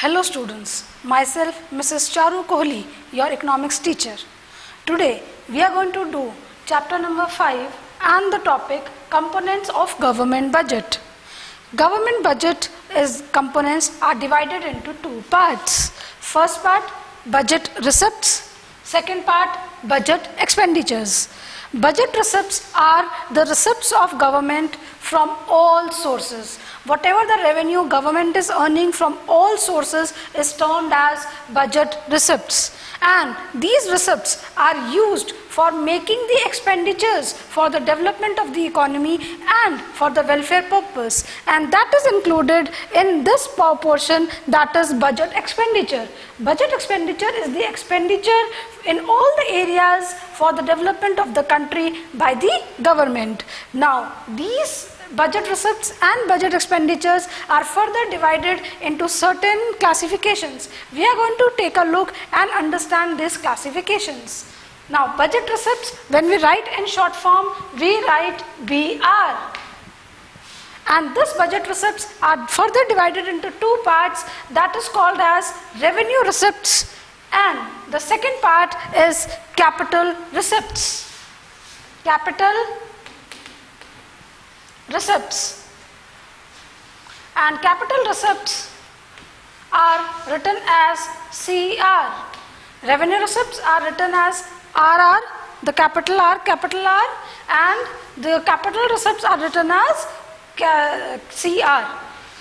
Hello students, myself Mrs. Charu Kohli, your economics teacher. Today we are going to do chapter number 5 and the topic components of government budget. Government budget components are divided into two parts. First part, budget receipts. Second part, budget expenditures. Budget receipts are the receipts of government from all sources. Whatever the revenue government is earning from all sources is termed as budget receipts. And these receipts are used for making the expenditures for the development of the economy and for the welfare purpose. And that is included in this portion, that is budget expenditure. Budget expenditure is the expenditure in all the areas for the development of the country by the government. Now, these budget receipts and budget expenditures are further divided into certain classifications. We are going to take a look and understand these classifications. Now, budget receipts, when we write in short form, we write BR. And this budget receipts are further divided into two parts, that is called as revenue receipts, and the second part is capital receipts. Capital receipts. And capital receipts are written as CR. Revenue receipts are written as RR, the capital R, and the capital receipts are written as CR.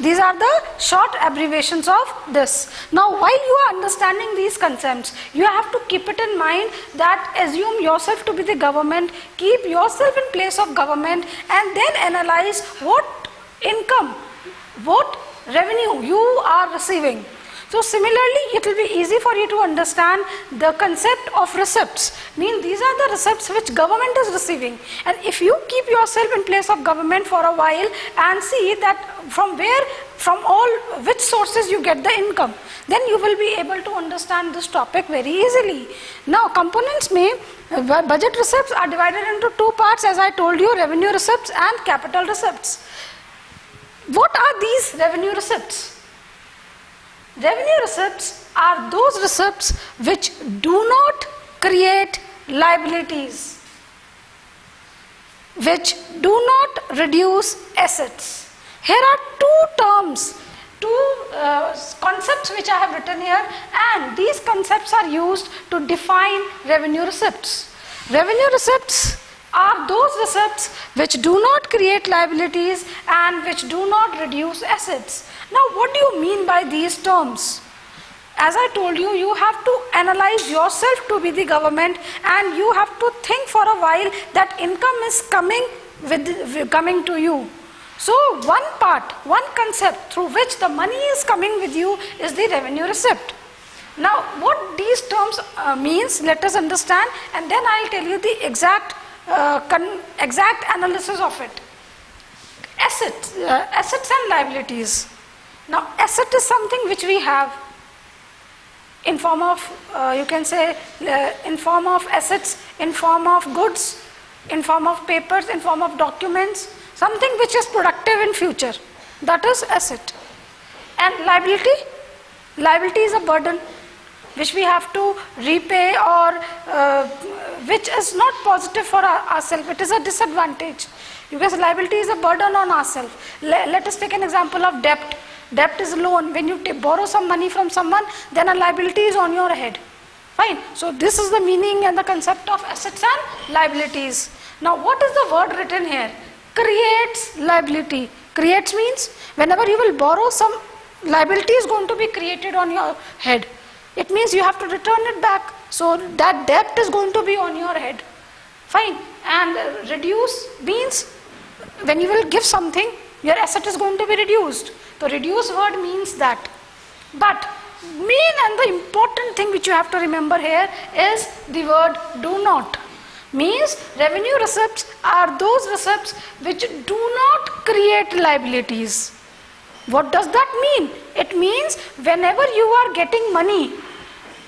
These are the short abbreviations of this. Now, while you are understanding these concepts, you have to keep it in mind that assume yourself to be the government, keep yourself in place of government, and then analyze what income, what revenue you are receiving. So similarly, it will be easy for you to understand the concept of receipts. Mean these are the receipts which government is receiving. And if you keep yourself in place of government for a while and see that from which sources you get the income, then you will be able to understand this topic very easily. Now, components budget receipts are divided into two parts, as I told you, revenue receipts and capital receipts. What are these revenue receipts? Revenue receipts are those receipts which do not create liabilities, which do not reduce assets. Here are two terms, two concepts which I have written here, and these concepts are used to define revenue receipts. Revenue receipts are those receipts which do not create liabilities and which do not reduce assets. Now, what do you mean by these terms? As I told you, you have to analyze yourself to be the government, and you have to think for a while that income is coming to you. So, one concept through which the money is coming with you is the revenue receipt. Now, what these terms means, let us understand, and then I will tell you the exact analysis of it. Assets and liabilities. Now, asset is something which we have in form of, you can say, in form of assets, in form of goods, in form of papers, in form of documents, something which is productive in future. That is asset. And liability is a burden which we have to repay, or which is not positive for ourselves. It is a disadvantage because liability is a burden on ourselves. Let us take an example of debt. Debt is a loan. When you borrow some money from someone, then a liability is on your head. Fine. So this is the meaning and the concept of assets and liabilities. Now, what is the word written here? Creates liability. Creates means whenever you will borrow, some liability is going to be created on your head. It means you have to return it back. So that debt is going to be on your head. Fine. And reduce means when you will give something, your asset is going to be reduced. The reduce word means that. But main and the important thing which you have to remember here is the word do not. Means revenue receipts are those receipts which do not create liabilities. What does that mean? It means whenever you are getting money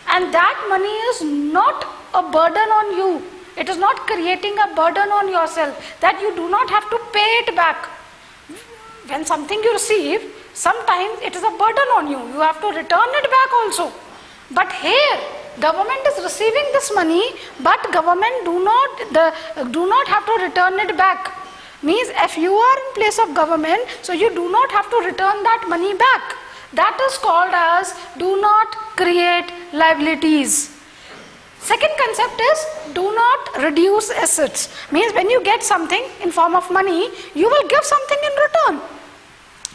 and that money is not a burden on you, it is not creating a burden on yourself, that you do not have to pay it back. When something you receive, sometimes it is a burden on you. You have to return it back also. But here, government is receiving this money, but government do not have to return it back. Means if you are in place of government, so you do not have to return that money back. That is called as do not create liabilities. Second concept is do not reduce assets. Means when you get something in form of money, you will give something in return.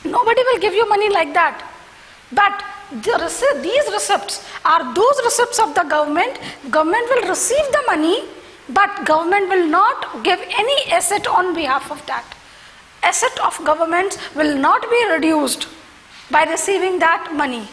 Nobody will give you money like that. But these receipts are those receipts of the government. Government will receive the money, but government will not give any asset on behalf of that. Asset of governments will not be reduced by receiving that money.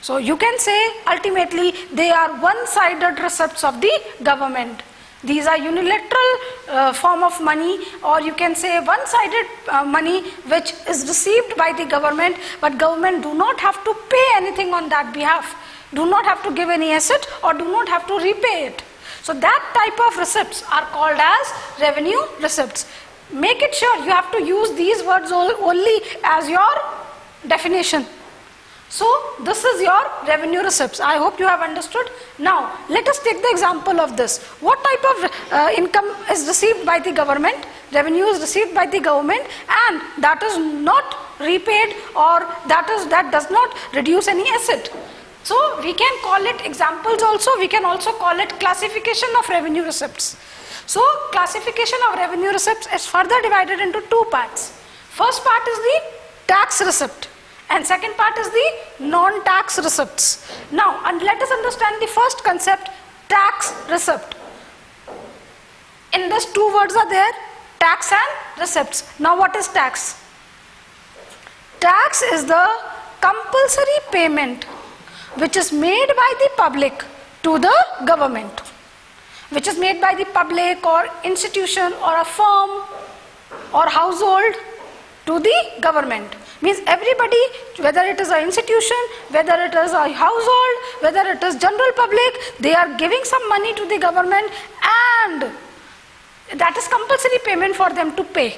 So you can say ultimately they are one-sided receipts of the government. These are unilateral form of money, or you can say one-sided money which is received by the government, but government do not have to pay anything on that behalf, do not have to give any asset or do not have to repay it. So that type of receipts are called as revenue receipts. Make it sure you have to use these words only as your definition. So this is your revenue receipts. I hope you have understood. Now let us take the example of this. What type of income is received by the government? Revenue is received by the government, and that is not repaid, or that does not reduce any asset. So we can call it examples also. We can also call it classification of revenue receipts. So classification of revenue receipts is further divided into two parts. First part is the tax receipt, and second part is the non-tax receipts. Now, and let us understand the first concept, tax receipt. In this two words are there, tax and receipts. Now what is tax? Tax is the compulsory payment which is made by the public to the government. Which is made by the public or institution or a firm or household to the government. Means everybody, whether it is an institution, whether it is a household, whether it is general public, they are giving some money to the government, and that is compulsory payment for them to pay.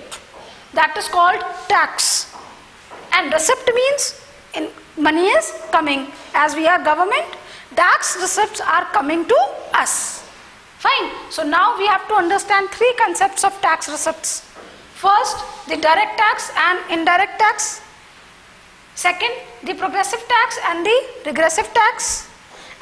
That is called tax. And receipt means money is coming. As we are government, tax receipts are coming to us. Fine. So now we have to understand three concepts of tax receipts. First, the direct tax and indirect tax. Second, the progressive tax and the regressive tax.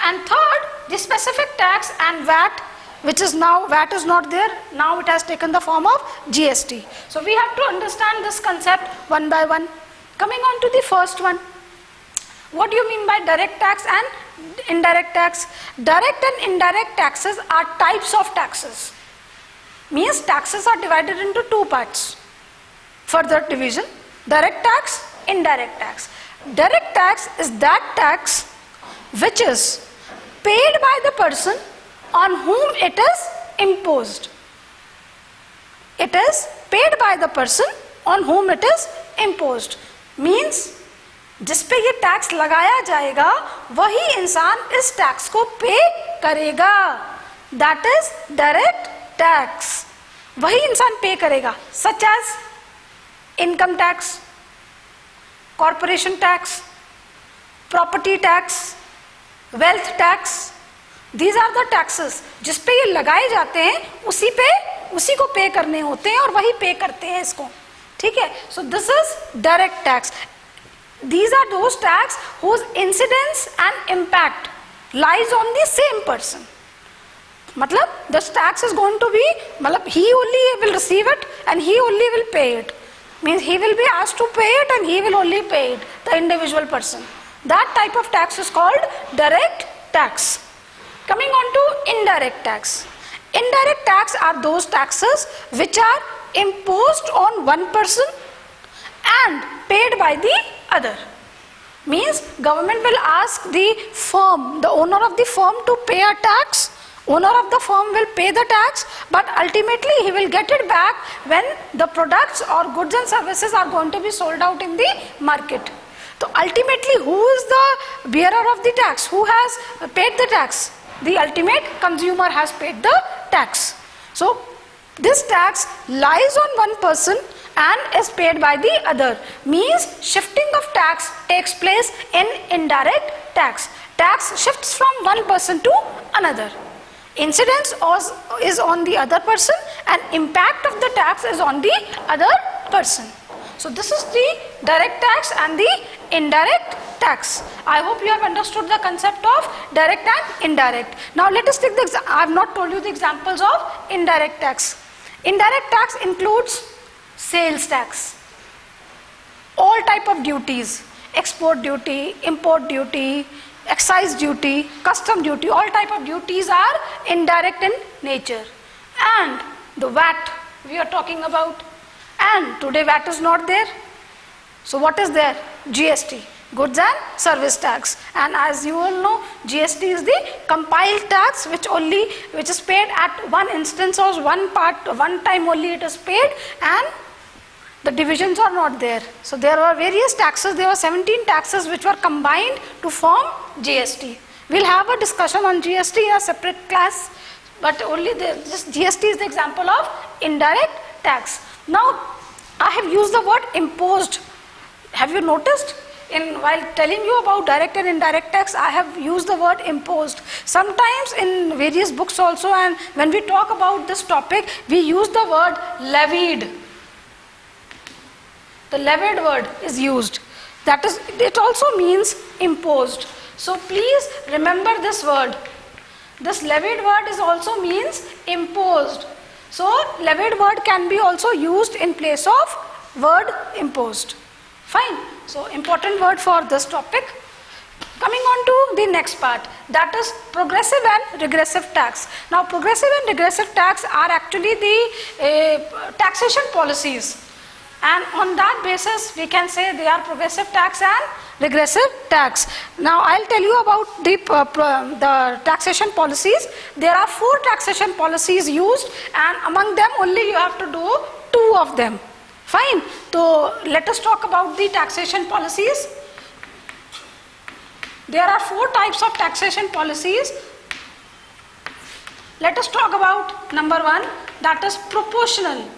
And third, the specific tax and VAT, which is now, VAT is not there, now it has taken the form of GST. So we have to understand this concept one by one. Coming on to the first one. What do you mean by direct tax and indirect tax? Direct and indirect taxes are types of taxes. Means taxes are divided into two parts. Further division, direct tax, indirect tax. Direct tax is that tax which is paid by the person on whom it is imposed. It is paid by the person on whom it is imposed. Means जिस pay ये tax लगाया जाएगा वही इंसान इस tax को pay करेगा. That is direct tax. वही इंसान पे करेगा. Such as income tax, corporation tax, property tax, wealth tax. These are the taxes जिस पे ये लगाए जाते हैं, उसी को पे करने होते हैं और वही पे करते हैं इसको. ठीक है. So this is direct tax. These are those tax whose incidence and impact lies on the same person. मतलब this tax is going to be, मतलब he only will receive it and he only will pay it. Means he will be asked to pay it and he will only pay it, the individual person. That type of tax is called direct tax. Coming on to indirect tax. Indirect tax are those taxes which are imposed on one person and paid by the other. Means government will ask the firm, the owner of the firm, to pay a tax. Owner of the firm will pay the tax, but ultimately he will get it back when the products or goods and services are going to be sold out in the market. So ultimately, who is the bearer of the tax? Who has paid the tax? The ultimate consumer has paid the tax. So this tax lies on one person and is paid by the other. Means shifting of tax takes place in indirect tax. Tax shifts from one person to another. Incidence is on the other person and impact of the tax is on the other person. So this is the direct tax and the indirect tax. I hope you have understood the concept of direct and indirect. Now let us take the I have not told you the examples of indirect tax. Indirect tax includes sales tax, all type of duties, export duty, import duty, excise duty, custom duty, all type of duties are indirect in nature. And the VAT we are talking about, and today VAT is not there. So what is there? GST, goods and service tax. And as you all know, GST is the compiled tax which is paid at one instance or one time only it is paid, and the divisions are not there. So there were various taxes. There were 17 taxes which were combined to form GST. We'll have a discussion on GST in a separate class, but only this GST is the example of indirect tax. Now I have used the word imposed. Have you noticed? While telling you about direct and indirect tax, I have used the word imposed. Sometimes in various books also, and when we talk about this topic, we use the word levied. The levied word is used. That is, it also means imposed. So please remember this word. This levied word is also means imposed. So levied word can be also used in place of word imposed. Fine. So important word for this topic. Coming on to the next part, that is progressive and regressive tax. Now progressive and regressive tax are actually the taxation policies. And on that basis, we can say they are progressive tax and regressive tax. Now, I'll tell you about the taxation policies. There are 4 taxation policies used, and among them only you have to do 2 of them. Fine. So, let us talk about the taxation policies. There are 4 types of taxation policies. Let us talk about number 1, that is proportional.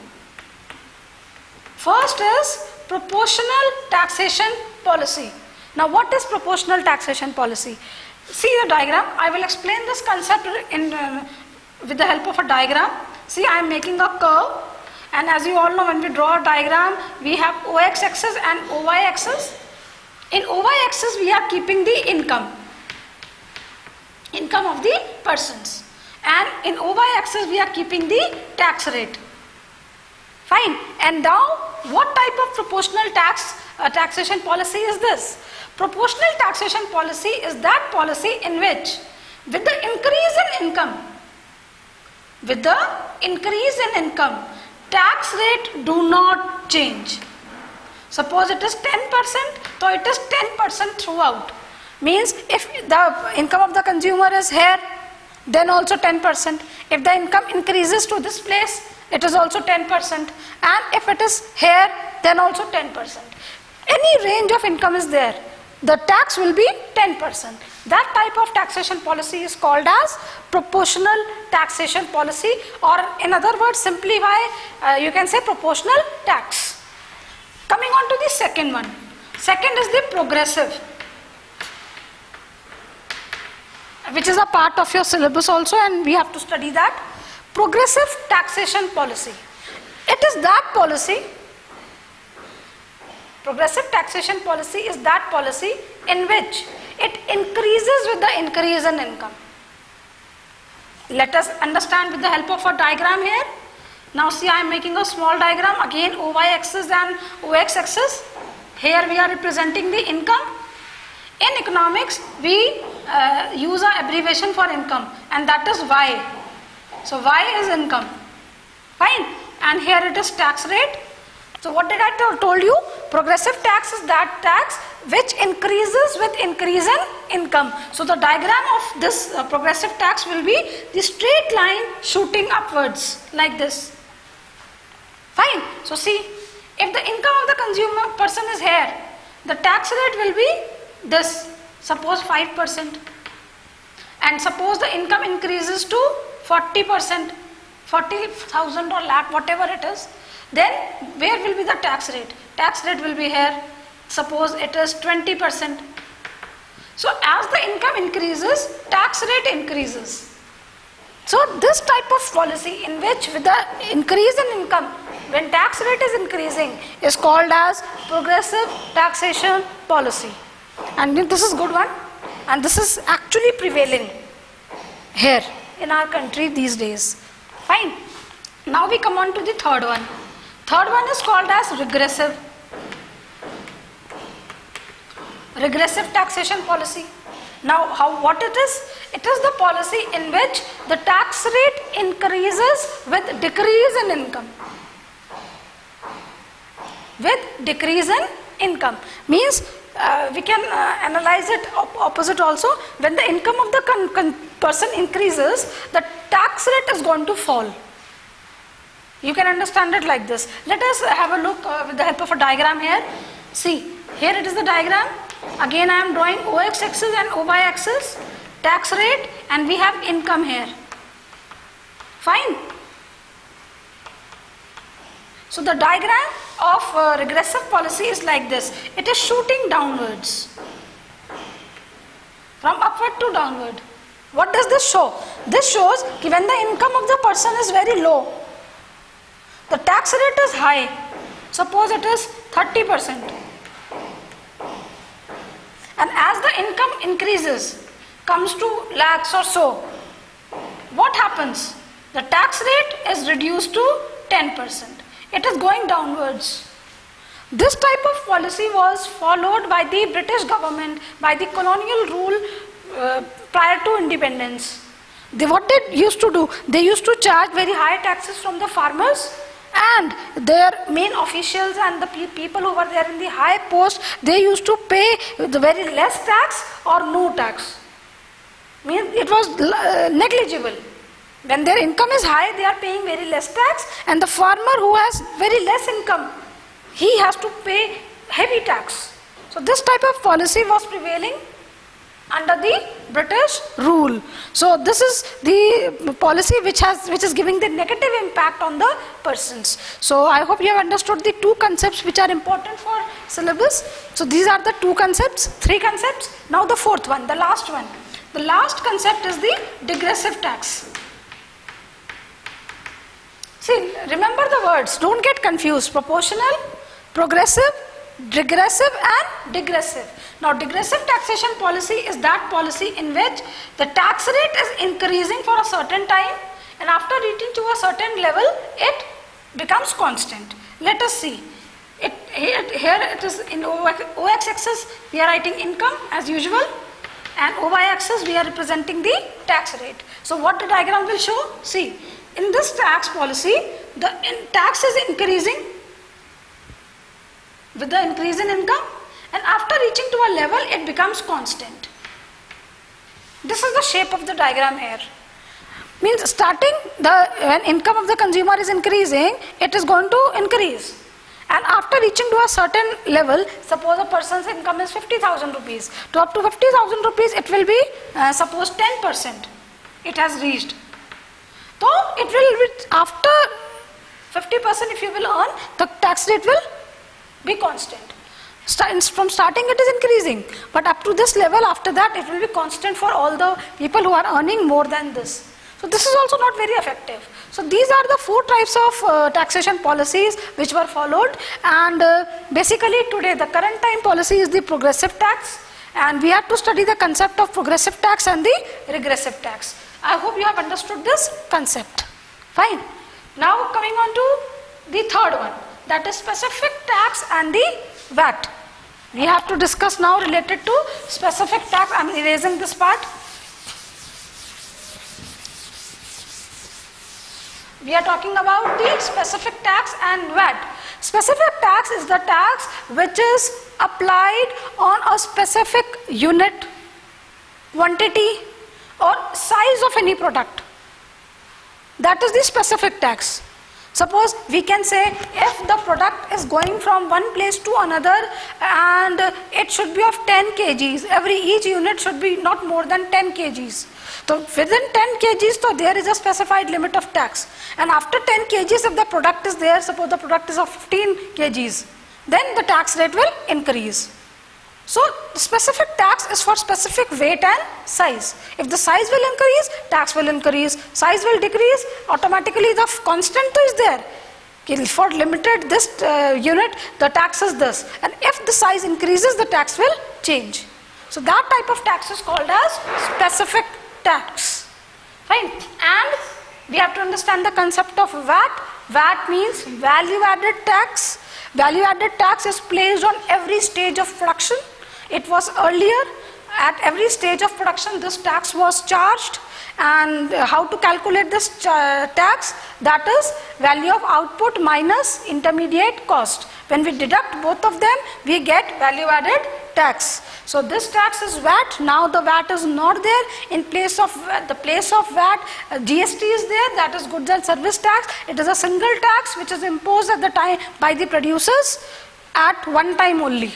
First is proportional taxation policy. Now what is proportional taxation policy? See the diagram. I will explain this concept with the help of a diagram. See, I am making a curve, and as you all know, when we draw a diagram, we have OX axis and OY axis. In OY axis we are keeping the income of the persons, and in OY axis we are keeping the tax rate. Fine. And now, what type of proportional taxation policy is this? Proportional taxation policy is that policy in which, with the increase in income, tax rate do not change. Suppose it is 10%, so it is 10% throughout. Means if the income of the consumer is here, then also 10%. If the income increases to this place, it is also 10%, and if it is here, then also 10%. Any range of income is there, the tax will be 10%. That type of taxation policy is called as proportional taxation policy, or in other words, simplify, you can say proportional tax. Coming on to the second one. Second is the progressive, which is a part of your syllabus also, and we have to study that. Progressive taxation policy. It is that policy, progressive taxation policy is that policy in which it increases with the increase in income. Let us understand with the help of a diagram here. Now see, I am making a small diagram, again OY axis and OX axis. Here we are representing the income. In economics, we use an abbreviation for income, and that is Y. So Y is income. Fine. And here it is tax rate. So what did I told you? Progressive tax is that tax which increases with increase in income. So the diagram of this progressive tax will be the straight line shooting upwards like this. Fine. So see, if the income of the consumer person is here, the tax rate will be this, suppose 5%. And suppose the income increases to 40%, 40,000 or lakh, whatever it is, Then where will be the tax rate? Tax rate will be here. Suppose it is 20%. So as the income increases, tax rate increases. So this type of policy in which with the increase in income, when tax rate is increasing, is called as progressive taxation policy. And this is good one, and this is actually prevailing here in our country these days. Fine. Now we come on to the third one. Third one is called as regressive taxation policy. Now what it is? It is the policy in which the tax rate increases with decrease in income. With decrease in income. Means we can analyze it opposite also. When the income of the person increases, the tax rate is going to fall. You can understand it like this. Let us have a look with the help of a diagram here. See, here it is the diagram. Again I am drawing OX axis and OY axis, tax rate, and we have income here. Fine. So the diagram of regressive policy is like this. It is shooting downwards, from upward to downward. What does this show? This shows that when the income of the person is very low, the tax rate is high. Suppose it is 30%. And as the income increases, comes to lakhs or so, what happens? The tax rate is reduced to 10%. It is going downwards. This type of policy was followed by the British government, by the colonial rule prior to independence. What they used to do, they used to charge very high taxes from the farmers, and their main officials and the people who were there in the high post, they used to pay the very less tax or no tax. Means it was negligible. When their income is high, they are paying very less tax, and the farmer who has very less income, he has to pay heavy tax. So this type of policy was prevailing under the British rule. So this is the policy which is giving the negative impact on the persons. So I hope you have understood the two concepts which are important for syllabus. So these are the two concepts, three concepts. Now the fourth one, the last one. The last concept is the digressive tax. See, remember the words, don't get confused. Proportional, progressive, regressive and digressive. Now digressive taxation policy is that policy in which the tax rate is increasing for a certain time, and after reaching to a certain level, it becomes constant. Let us see. Here it is in OX axis, we are writing income as usual, and OY axis we are representing the tax rate. So what the diagram will show? See, in this tax policy, the tax is increasing with the increase in income, and after reaching to a level, it becomes constant. This is the shape of the diagram here. Means starting, when income of the consumer is increasing, it is going to increase. And after reaching to a certain level, suppose a person's income is 50,000 rupees. To up to 50,000 rupees, it will be, suppose 10%. It has reached. So it will, after 50% if you will earn, the tax rate will be constant. From starting it is increasing, but up to this level, after that it will be constant for all the people who are earning more than this. So this is also not very effective. So these are the four types of taxation policies which were followed, and basically today the current time policy is the progressive tax, and we have to study the concept of progressive tax and the regressive tax. I hope you have understood this concept. Fine. Now coming on to the third one, that is specific tax and the VAT. We have to discuss now related to specific tax. I am erasing this part. We are talking about the specific tax and VAT. Specific tax is the tax which is applied on a specific unit, quantity or size of any product. That is the specific tax. Suppose we can say if the product is going from one place to another and it should be of 10 kgs, each unit should be not more than 10 kgs. So within 10 kgs, so there is a specified limit of tax. And after 10 kgs, if the product is there, suppose the product is of 15 kgs, then the tax rate will increase. So specific tax is for specific weight and size. If the size will increase, tax will increase. Size will decrease, automatically the constant is there. For limited this unit, the tax is this. And if the size increases, the tax will change. So that type of tax is called as specific tax. Fine. And we have to understand the concept of VAT. VAT means value added tax. Value added tax is placed on every stage of production. It was earlier, at every stage of production this tax was charged, and how to calculate this tax? That is value of output minus intermediate cost. When we deduct both of them, we get value added tax. So this tax is VAT. Now the VAT is not there. In place of the place of VAT, GST is there, that is goods and service tax. It is a single tax which is imposed at the time by the producers at one time only.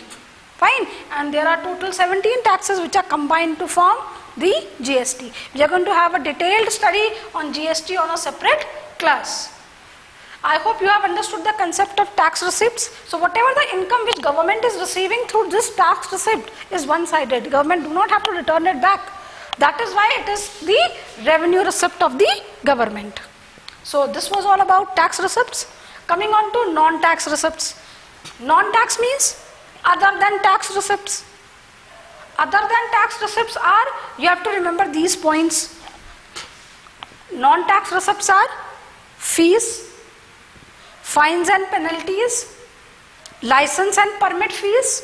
Fine. And there are total 17 taxes which are combined to form the GST. We are going to have a detailed study on GST on a separate class. I hope you have understood the concept of tax receipts. So whatever the income which government is receiving through this tax receipt is one-sided. Government do not have to return it back. That is why it is the revenue receipt of the government. So this was all about tax receipts. Coming on to non-tax receipts. Non-tax means other than tax receipts. Other than tax receipts are, you have to remember these points. Non-tax receipts are fees, fines and penalties, license and permit fees,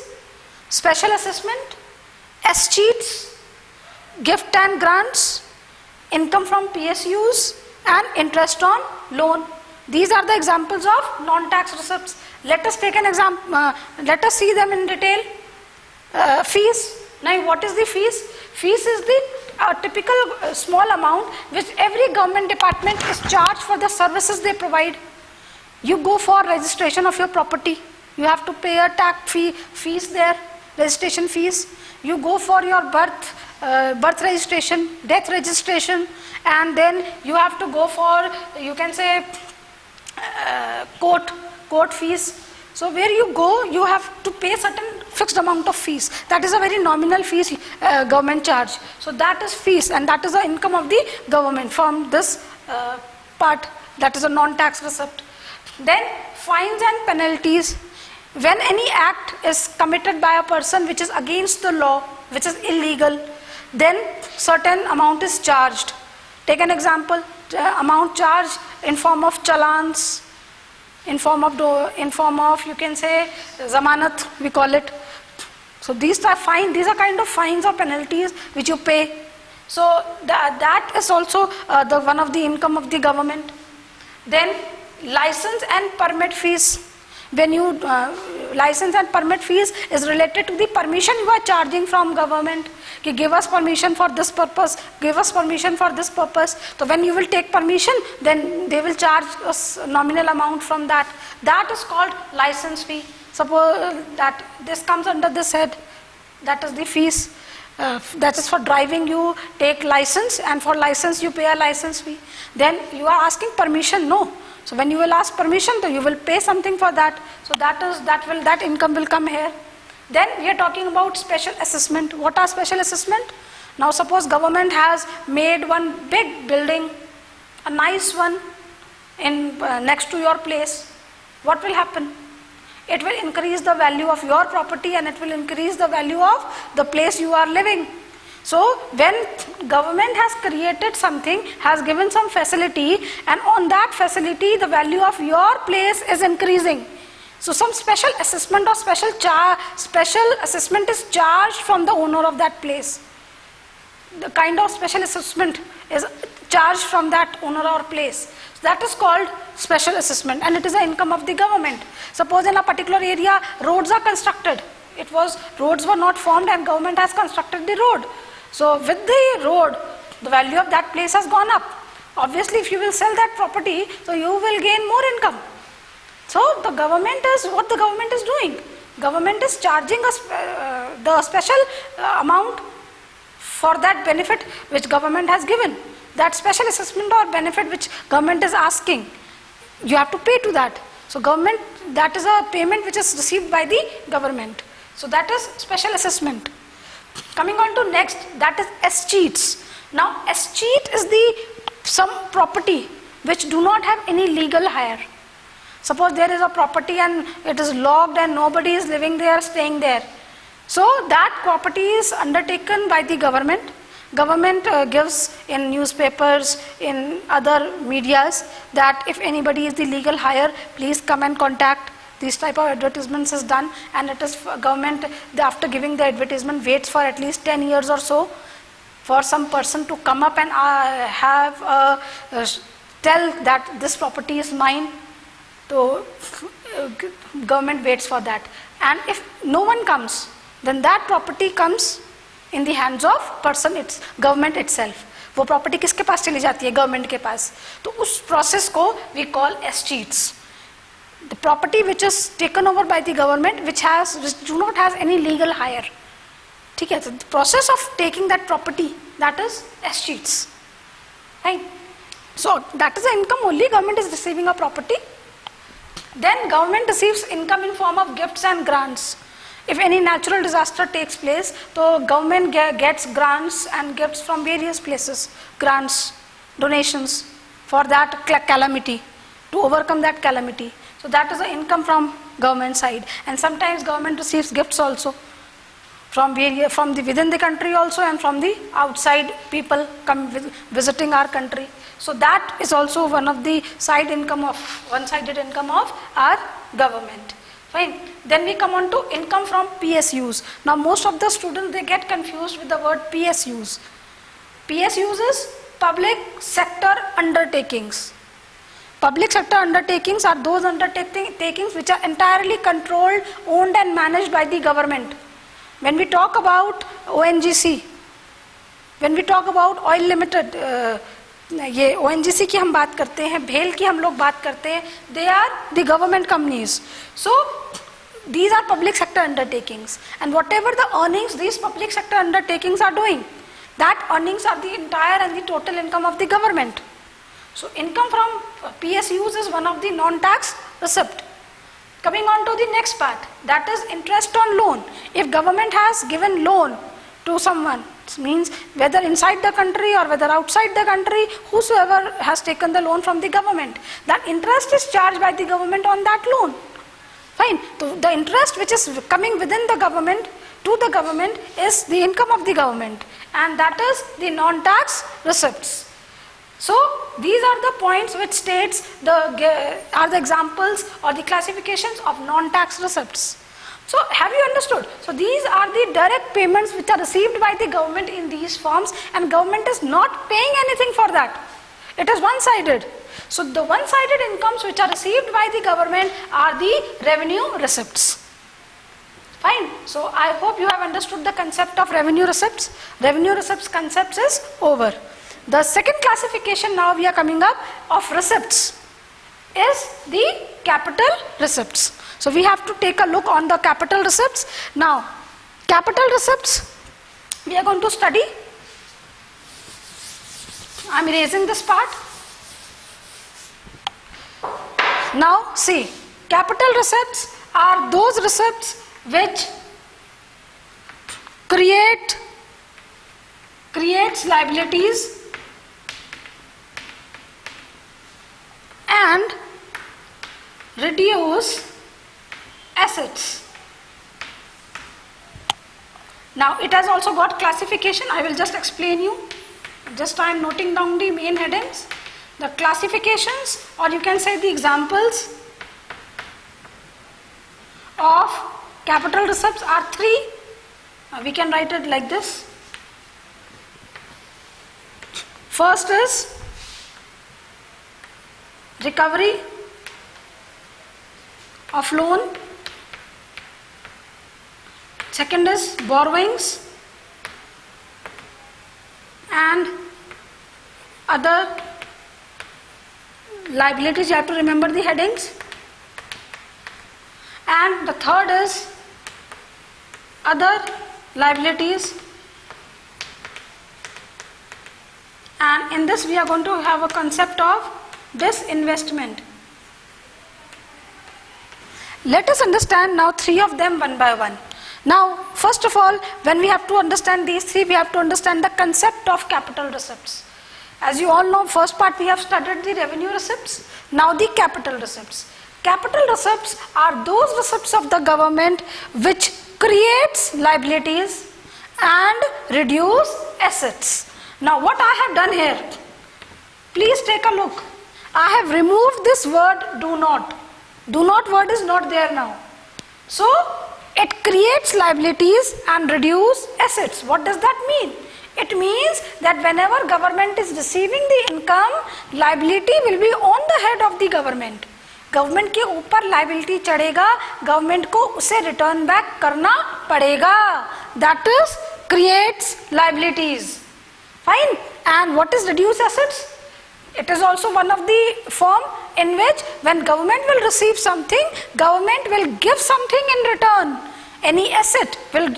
special assessment, escheats, gift and grants, income from PSUs, and interest on loan. These are the examples of non-tax receipts. Let us take an example, let us see them in detail. Fees. Now what is the fees? Fees is the typical small amount which every government department is charged for the services they provide. You go for registration of your property, you have to pay a tax fees there, registration fees. You go for your birth registration, death registration, and then you have to go for, you can say, court fees. So where you go, you have to pay certain fixed amount of fees. That is a very nominal fees government charge. So that is fees, and that is the income of the government from this part. That is a non-tax receipt. Then fines and penalties. When any act is committed by a person which is against the law, which is illegal, then certain amount is charged. Take an example, amount charged in form of challans, in form of you can say zamanat, we call it. So these are fine. These are kind of fines or penalties which you pay. So that is also the one of the income of the government. Then license and permit fees. When you license and permit fees is related to the permission you are charging from government. Ki give us permission for this purpose, give us permission for this purpose. So when you will take permission, then they will charge a nominal amount from that. That is called license fee. Suppose that this comes under this head, that is the fees. That is for driving, you take license, and for license you pay a license fee. Then you are asking permission, no. So when you will ask permission, then you will pay something for that. So that income will come here. Then we are talking about special assessment. What are special assessment? Now suppose government has made one big building, a nice one, in next to your place. What will happen? It will increase the value of your property, and it will increase the value of the place you are living. So when government has created something, has given some facility, and on that facility the value of your place is increasing. So some special assessment or special assessment is charged from the owner of that place. The kind of special assessment is charged from that owner or place. So that is called special assessment, and it is the income of the government. Suppose in a particular area roads are constructed. Roads were not formed and government has constructed the road. So with the road, the value of that place has gone up. obviously if you will sell that property, so you will gain more income. So the government is, what the government is doing? Government is charging us the special amount for that benefit which government has given. That special assessment or benefit which government is asking, you have to pay to that. So government, that is a payment which is received by the government. So that is special assessment. Coming on to next, that is escheats. Now escheat is some property which do not have any legal hire. Suppose there is a property and it is locked and nobody is living there, staying there. So that property is undertaken by the government. Government gives in newspapers, in other medias, that if anybody is the legal hire, please come and contact. This type of advertisements is done, and it is government, after giving the advertisement, waits for at least 10 years or so for some person to come up and tell that this property is mine. So government waits for that, and if no one comes, then that property comes in the hands of person, it's government itself. वो property किसके पास चली जाती है? Government के पास. तो उस process को we call escheats. The property which is taken over by the government, which do not have any legal hire. ठीक है? So the process of taking that property, that is escheats. Right? So that is the income only. Government is receiving a property. Then government receives income in form of gifts and grants. If any natural disaster takes place, so government gets grants and gifts from various places, grants, donations for that calamity, to overcome that calamity. So that is the income from government side. And sometimes government receives gifts also from within the country also, and from the outside people visiting our country. So that is also one of the one-sided income of our government. Fine. Then we come on to income from PSUs. Now most of the students, they get confused with the word PSUs. PSUs is public sector undertakings. Public sector undertakings are those undertakings which are entirely controlled, owned and managed by the government. When we talk about ONGC, when we talk about Oil Limited, ये ONGC की हम बात करते हैं, भेल की हम लोग बात करते हैं, they are the government companies. So these are public sector undertakings, and whatever the earnings these public sector undertakings are doing, that earnings are the entire and the total income of the government. So income from PSUs is one of the non-tax receipt. Coming on to the next part, that is interest on loan. If government has given loan to someone, it means whether inside the country or whether outside the country, whosoever has taken the loan from the government, that interest is charged by the government on that loan. Fine. So the interest which is coming within the government to the government is the income of the government, and that is the non-tax receipts. So these are the points which states are the examples or the classifications of non-tax receipts. So have you understood? So these are the direct payments which are received by the government in these forms, and government is not paying anything for that. It is one-sided. So the one-sided incomes which are received by the government are the revenue receipts. Fine. So I hope you have understood the concept of revenue receipts. Revenue receipts concept is over. The second classification now we are coming up of receipts is the capital receipts. So we have to take a look on the capital receipts. Now, capital receipts we are going to study. I am erasing this part. Now see, capital receipts are those receipts which creates liabilities and reduce assets. Now it has also got classification. I will just explain you. Just I am noting down the main headings. The classifications, or you can say the examples of capital receipts are three. We can write it like this. First is recovery of loan. Second is borrowings and other liabilities, you have to remember the headings. And the third is other liabilities. And in this we are going to have a concept of disinvestment. Let us understand now three of them one by one. Now, first of all, when we have to understand these three, we have to understand the concept of capital receipts. As you all know, first part we have studied the revenue receipts, now the capital receipts. Capital receipts are those receipts of the government which creates liabilities and reduce assets. Now, what I have done here, please take a look. I have removed this word do not. Do not word is not there now. So, it creates liabilities and reduce assets. What does that mean? It means that whenever government is receiving the income, liability will be on the head of the government. Government के ऊपर liability चढ़ेगा, government को उसे return back करना पड़ेगा. That is creates liabilities. Fine. And what is reduce assets? It is also one of the form in which when government will receive something, government will give something in return. Any asset will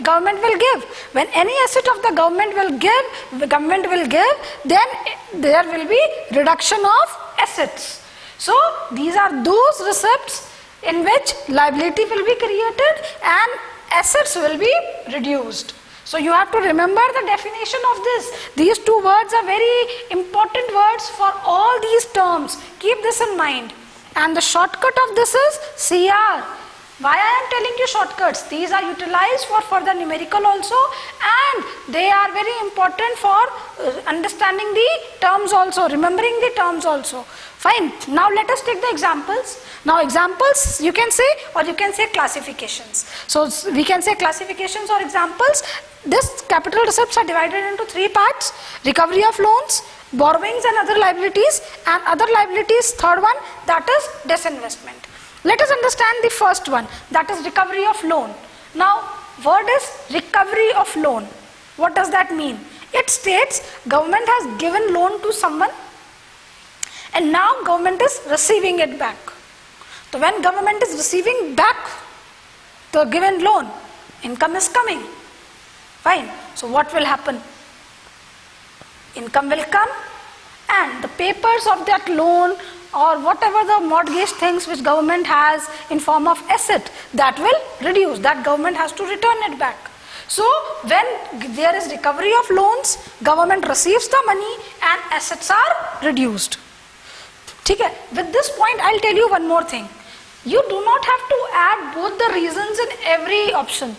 government will give. When any asset of the government will give, then there will be reduction of assets. So these are those receipts in which liability will be created and assets will be reduced. So you have to remember the definition of this. These two words are very important words for all these terms. Keep this in mind. And the shortcut of this is CR. Why I am telling you shortcuts? These are utilized for further numerical also, and they are very important for understanding the terms also, remembering the terms also. Fine. Now let us take the examples. Now examples you can say, or you can say classifications. So we can say classifications or examples. This capital receipts are divided into three parts: recovery of loans, borrowings and other liabilities, and other liabilities, third one, that is disinvestment. Let us understand the first one, that is recovery of loan. Now word is recovery of loan. What does that mean? It states government has given loan to someone and now government is receiving it back. So when government is receiving back the given loan, income is coming. Fine. So what will happen? Income will come and the papers of that loan or whatever the mortgage things which government has in form of asset, that will reduce, that government has to return it back. So when there is recovery of loans, government receives the money and assets are reduced. Okay. With this point I'll tell you one more thing. You do not have to add both the reasons in every option.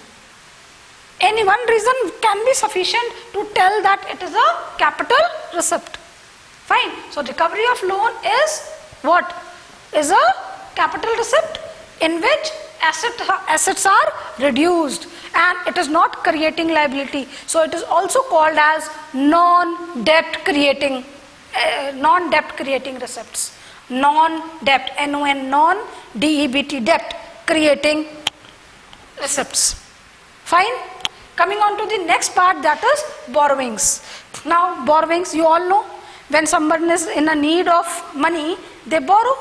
Any one reason can be sufficient to tell that it is a capital receipt. Fine. So recovery of loan is what? Is a capital receipt in which assets are reduced and it is not creating liability. So it is also called as non-debt creating receipts. Non-debt, N-O-N, non-D-E-B-T, debt creating receipts. Fine. Coming on to the next part, that is borrowings. Now borrowings, you all know, when someone is in a need of money, they borrow.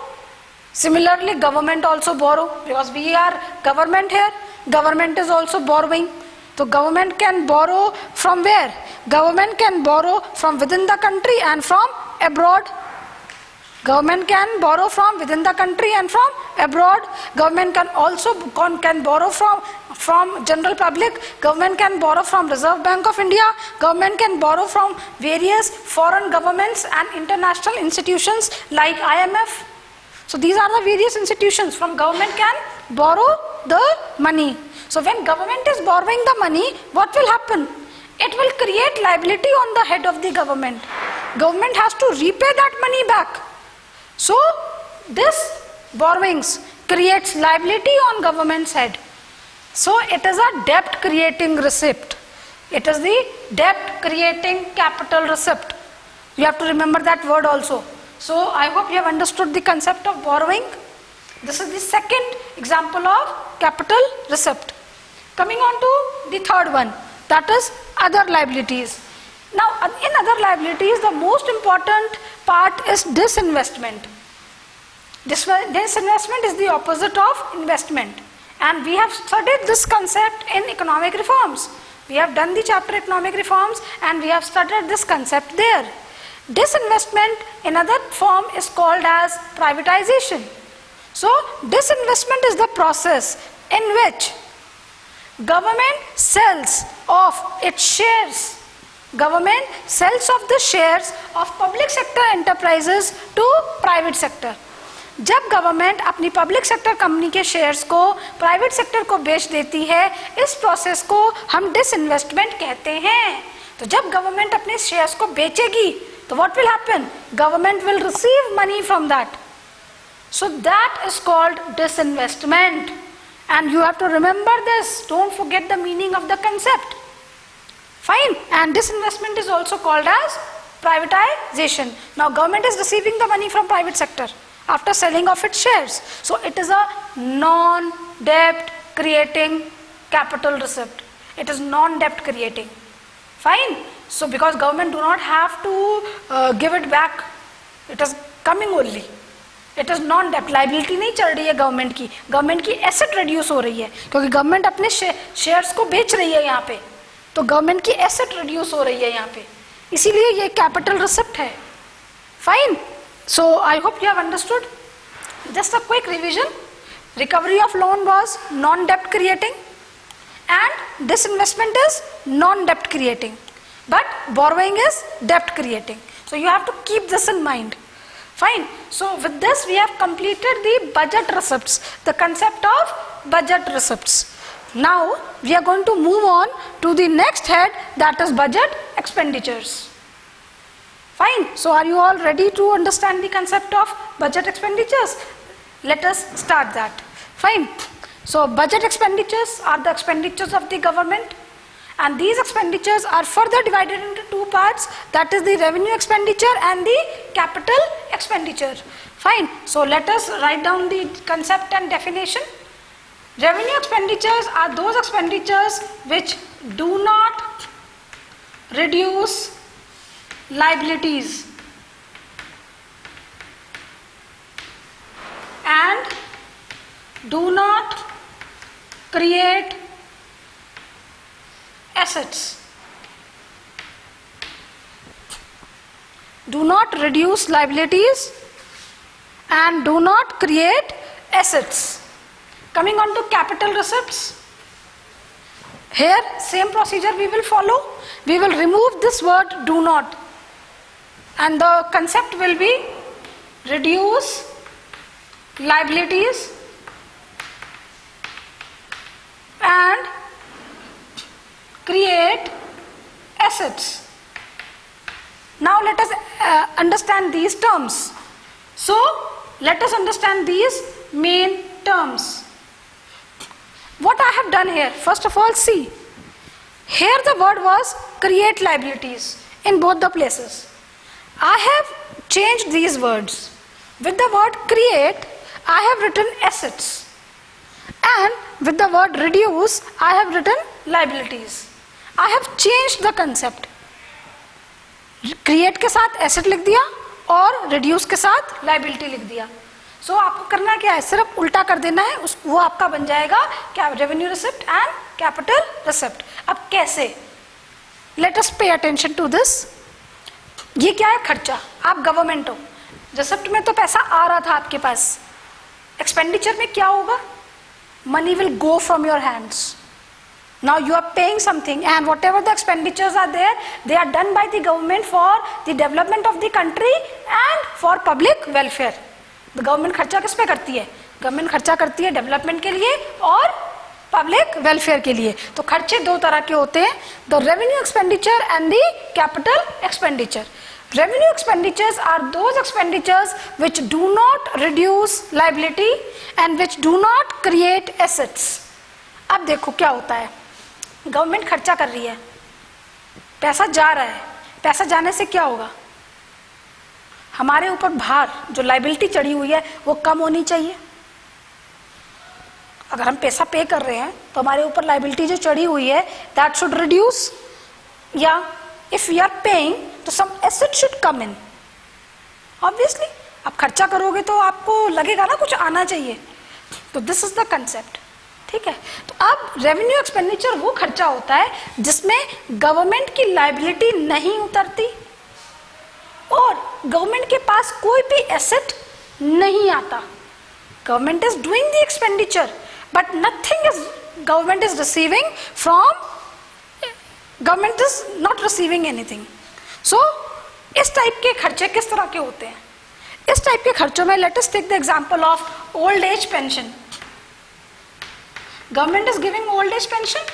Similarly, government also borrow, because we are government here. Government is also borrowing. So government can borrow from where? Government can borrow from within the country and from abroad. Government can borrow from within the country and from abroad. Government can also can borrow from general public. Government can borrow from Reserve Bank of India. Government can borrow from various foreign governments and international institutions like IMF. So these are the various institutions from government can borrow the money. So when government is borrowing the money, what will happen? It will create liability on the head of the government. Government has to repay that money back. So this borrowings creates liability on government's head. So it is a debt creating receipt. It is the debt creating capital receipt. You have to remember that word also. So I hope you have understood the concept of borrowing. This is the second example of capital receipt. Coming on to the third one, that is other liabilities. Now, in other liabilities, the most important part is disinvestment. Disinvestment is the opposite of investment, and we have studied this concept in economic reforms. We have done the chapter economic reforms and we have studied this concept there. Disinvestment in other form is called as privatization. So, disinvestment is the process in which government sells of its shares. Government sells of the shares of public sector enterprises to private sector. जब government अपनी public sector company के shares को private sector को बेच देती है, इस process को हम डिसइन्वेस्टमेंट कहते हैं. तो जब गवर्नमेंट अपने शेयर्स को बेचेगी तो what will happen? Government will receive money from that. So that is called disinvestment. And you have to remember this. Don't forget the meaning of the concept. Fine. And disinvestment is also called as privatization. Now government is receiving the money from private sector after selling of its shares. So it is a non-debt creating capital receipt. It is non-debt creating. Fine. So because government do not have to give it back, it is coming only. It is non डेप्ट. Liability नहीं चल रही है government की, government की asset reduce हो रही है क्योंकि गवर्नमेंट अपने शेयर्स को बेच रही है यहाँ पे, तो गवर्नमेंट की एसेट रिड्यूस हो रही है यहाँ पे, इसीलिए ये कैपिटल रिसिप्ट है. Fine. So I hope you have understood. Just a quick revision. Recovery of loan was non dept creating and disinvestment is non dept creating, but borrowing is dept creating. So you have to keep this in mind. Fine. So with this we have completed the budget receipts, the concept of budget receipts. Now we are going to move on to the next head, that is budget expenditures. Fine. So are you all ready to understand the concept of budget expenditures? Let us start that. Fine. So budget expenditures are the expenditures of the government, and these expenditures are further divided into two parts, that is the revenue expenditure and the capital expenditure. Fine. So let us write down the concept and definition. Revenue expenditures are those expenditures which do not reduce liabilities and do not create assets. Do not reduce liabilities and do not create assets. Coming on to capital receipts. Here same procedure we will follow. We will remove this word do not, and the concept will be reduce liabilities and create assets. Now let us understand these terms. So let us understand these main terms. What I have done here, first of all, see, here the word was create liabilities in both the places. I have changed these words. With the word create, I have written assets, and with the word reduce, I have written liabilities. I have changed the concept. Create के साथ asset लिख दिया और reduce के साथ liability लिख दिया. सो आपको करना क्या है, सिर्फ उल्टा कर देना है, वो आपका बन जाएगा क्या, revenue receipt and capital receipt. अब कैसे, let us pay attention to this. ये क्या है, खर्चा. आप गवर्नमेंट हो, रिसिप्ट में तो पैसा आ रहा था आपके पास, एक्सपेंडिचर में क्या होगा, money will go from your hands. Now you are paying something, and whatever the expenditures are there, they are done by the government for the development of the country and for public welfare. The government खर्चा किस पे करती है, government खर्चा करती है development के लिए और पब्लिक वेलफेयर के लिए. तो खर्चे दो तरह के होते हैं, the revenue expenditure and the capital expenditure. Revenue expenditures are those expenditures which do not reduce liability and which do not create assets. अब देखो क्या होता है, गवर्नमेंट खर्चा कर रही है, पैसा जा रहा है, पैसा जाने से क्या होगा, हमारे ऊपर भार जो लाइबिलिटी चढ़ी हुई है वो कम होनी चाहिए. अगर हम पैसा पे कर रहे हैं तो हमारे ऊपर लाइबिलिटी जो चढ़ी हुई है दैट शुड रिड्यूस, या if we are paying, तो some asset should come in. Obviously, आप खर्चा करोगे तो आपको लगेगा ना कुछ आना चाहिए. तो दिस इज द कंसेप्ट. ठीक है. तो अब रेवेन्यू एक्सपेंडिचर वो खर्चा होता है जिसमें गवर्नमेंट की लायबिलिटी नहीं उतरती और गवर्नमेंट के पास कोई भी एसेट नहीं आता. Government is doing the expenditure but nothing is government is receiving from, government is not receiving anything. So इस टाइप के खर्चे किस तरह के होते हैं? इस टाइप के खर्चों में let us take the example of old age pension. Government is giving old age pension,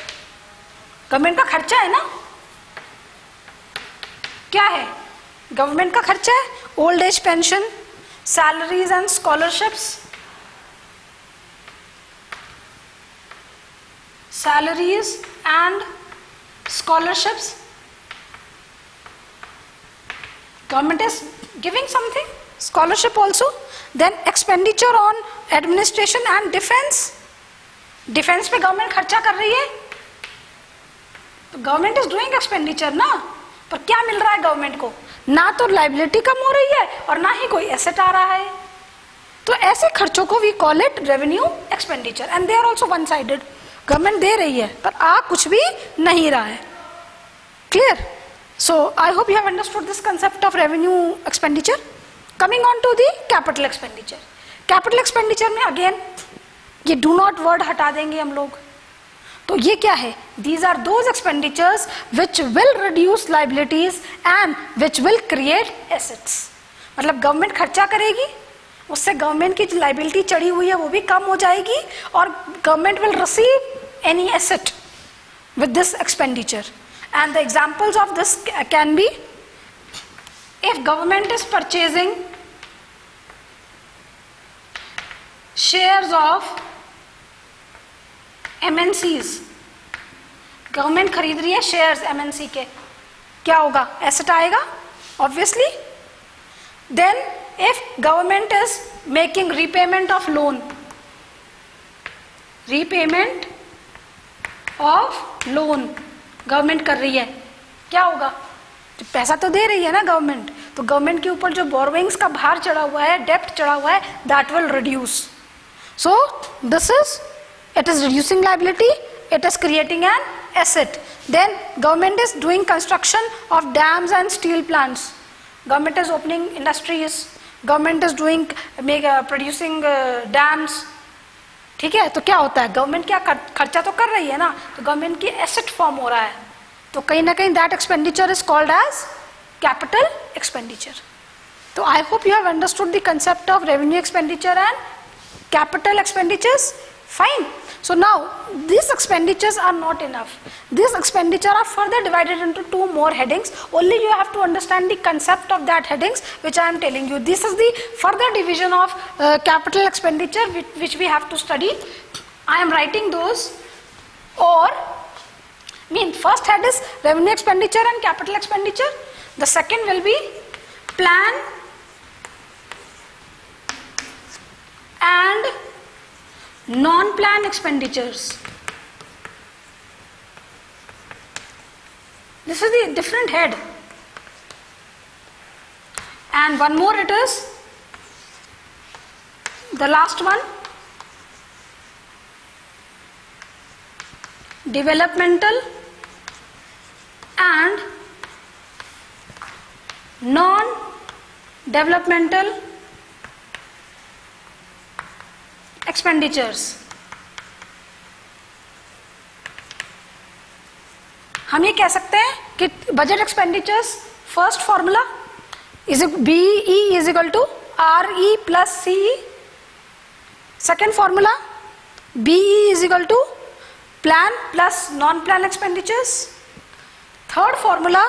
government का खर्चा है ना. क्या है? गवर्नमेंट का खर्चा है. Old age pension, salaries and scholarships, salaries and scholarships. Government is giving something, scholarship also. Then expenditure on administration and defense. Defense पे गवर्नमेंट खर्चा कर रही है तो गवर्नमेंट इज डूइंग एक्सपेंडिचर ना. पर क्या मिल रहा है गवर्नमेंट को? ना तो लाइबिलिटी कम हो रही है और ना ही कोई एसेट आ रहा है. तो ऐसे खर्चों को we call it revenue expenditure and they are also one sided. Government दे रही है पर आ कुछ भी नहीं रहा है. Clear? So I hope you have understood this concept of revenue expenditure. Coming on to the capital expenditure. Capital expenditure में अगेन ये डू नॉट वर्ड हटा देंगे हम लोग. तो ये क्या है? These are those expenditures which will reduce liabilities and which will create assets. मतलब गवर्नमेंट खर्चा करेगी, उससे गवर्नमेंट की जो लाइबिलिटी चढ़ी हुई है वो भी कम हो जाएगी और government will receive any asset with this expenditure. And the examples of this can be if government is purchasing shares of MNCs. Government खरीद रही है शेयर्स MNC के, क्या होगा? एसेट आएगा obviously. Then if government is making repayment of loan, repayment of loan government कर रही है, क्या होगा? पैसा तो दे रही है ना गवर्नमेंट, तो गवर्नमेंट के ऊपर जो बोरोइंग्स का भार चढ़ा हुआ है, डेप्ट चढ़ा हुआ है, that will reduce. So this is, it is reducing liability, it is creating an asset. Then government is doing construction of dams and steel plants. Government is opening industries. Government is doing producing dams. ठीक है, तो क्या होता है? Government क्या खर्चा तो कर रही है ना, तो गवर्नमेंट की एसेट फॉर्म हो रहा है, तो कहीं ना कहीं that expenditure is called as capital expenditure. तो I hope you have understood the concept of revenue expenditure and capital expenditures. Fine. So now these expenditures are not enough. These expenditures are further divided into two more headings. Only you have to understand the concept of that headings which I am telling you. This is the further division of capital expenditure which we have to study. I am writing those. Or first head is revenue expenditure and capital expenditure. The second will be plan and non-plan expenditures. This is the different head. And one more it is, the last one, developmental and non-developmental expenditures. हम ये कह सकते हैं कि budget expenditures first formula is BE is equal to RE plus CE. Second formula BE is equal to plan plus non plan expenditures. Third formula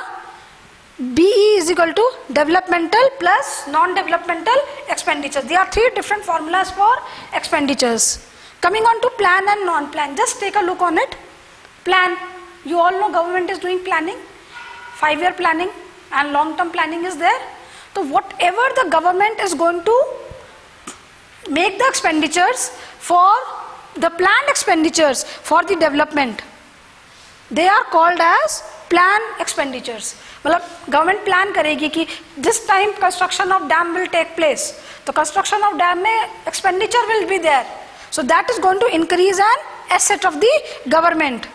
BE is equal to developmental plus non-developmental expenditures. There are three different formulas for expenditures. Coming on to plan and non-plan, just take a look on it. Plan, you all know government is doing planning, 5-year planning and long-term planning is there. So whatever the government is going to make the expenditures for the planned expenditures for the development, they are called as plan expenditures. मतलब government plan करेगी कि this time construction of dam will take place, तो construction of dam में expenditure will be there, so that is going to increase an asset of the government.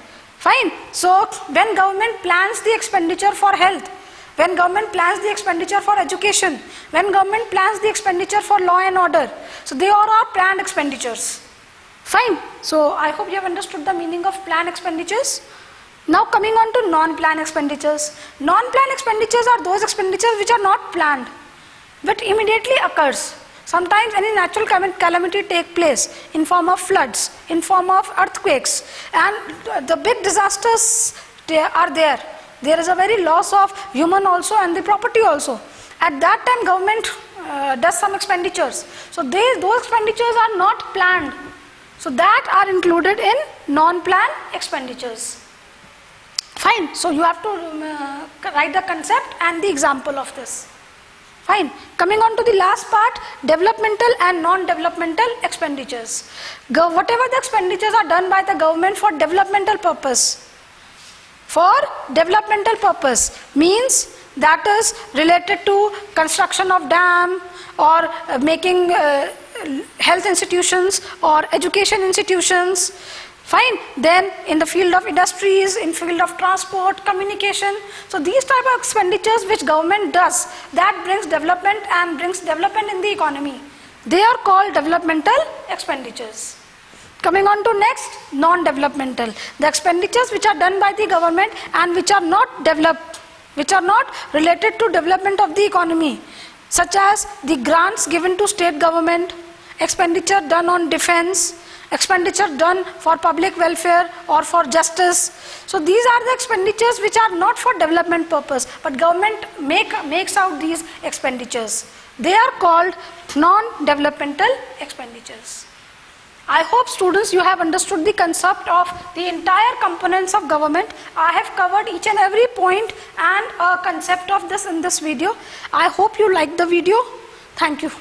Fine. So when government plans the expenditure for health, when government plans the expenditure for education, when government plans the expenditure for law and order, so they all are planned expenditures. Fine. So I hope you have understood the meaning of planned expenditures. Now coming on to non-planned expenditures. Non-planned expenditures are those expenditures which are not planned but immediately occurs. Sometimes any natural calamity take place in form of floods, in form of earthquakes, and the big disasters are there. There is a very loss of human also and the property also. At that time government does some expenditures. So those expenditures are not planned. So that are included in non-planned expenditures. Fine. So you have to write the concept and the example of this. Fine. Coming on to the last part, developmental and non-developmental expenditures. Whatever the expenditures are done by the government for developmental purpose. For developmental purpose means that is related to construction of dam or making health institutions or education institutions. Fine. Then in the field of industries, in field of transport, communication. So these type of expenditures which government does, that brings development and brings development in the economy. They are called developmental expenditures. Coming on to next, non-developmental. The expenditures which are done by the government and which are not developed, which are not related to development of the economy, such as the grants given to state government, expenditure done on defense, expenditure done for public welfare or for justice. So these are the expenditures which are not for development purpose, but government makes out these expenditures. They are called non-developmental expenditures. I hope students you have understood the concept of the entire components of government. I have covered each and every point and a concept of this in this video. I hope you liked the video. Thank you.